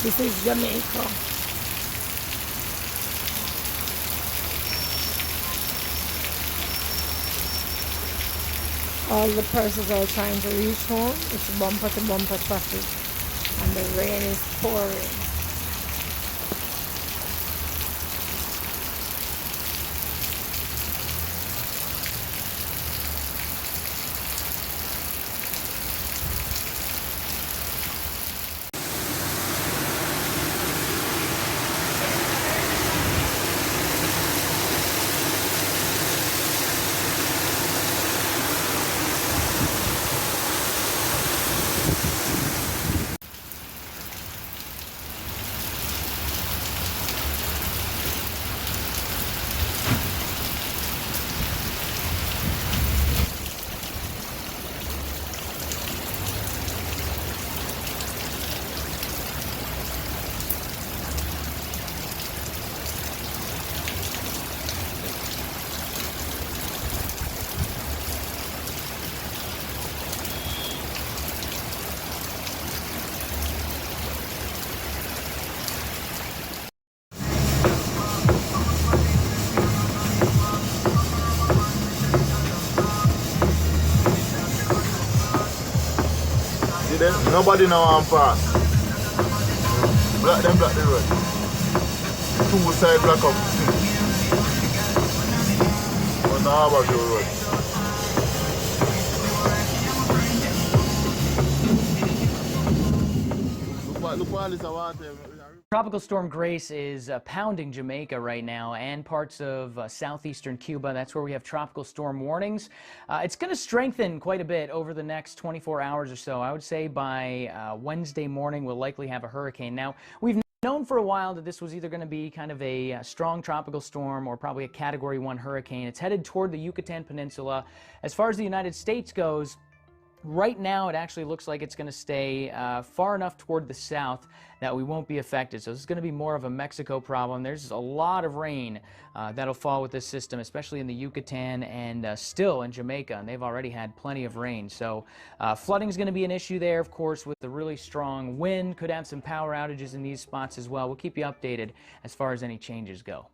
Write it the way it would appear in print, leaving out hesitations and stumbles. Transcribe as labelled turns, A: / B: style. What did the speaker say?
A: This is Jamaica. All the persons are trying to reach home. It's bumper to bumper traffic, and the rain is pouring.
B: See them? Nobody now on pass. Block them, block the road. Two side block up. On the Harbour View Road. Look what all this water.
C: Tropical Storm Grace is pounding Jamaica right now and parts of southeastern Cuba. That's where we have tropical storm warnings. It's going to strengthen quite a bit over the next 24 hours or so. I would say by Wednesday morning we'll likely have a hurricane. Now, we've known for a while that this was either going to be kind of a strong tropical storm or probably a Category 1 hurricane. It's headed toward the Yucatan Peninsula. As far as the United States goes, right now, it actually looks like it's going to stay far enough toward the south that we won't be affected. So this is going to be more of a Mexico problem. There's a lot of rain that'll fall with this system, especially in the Yucatan and still in Jamaica, and they've already had plenty of rain. So flooding is going to be an issue there, of course, with the really strong wind. Could have some power outages in these spots as well. We'll keep you updated as far as any changes go.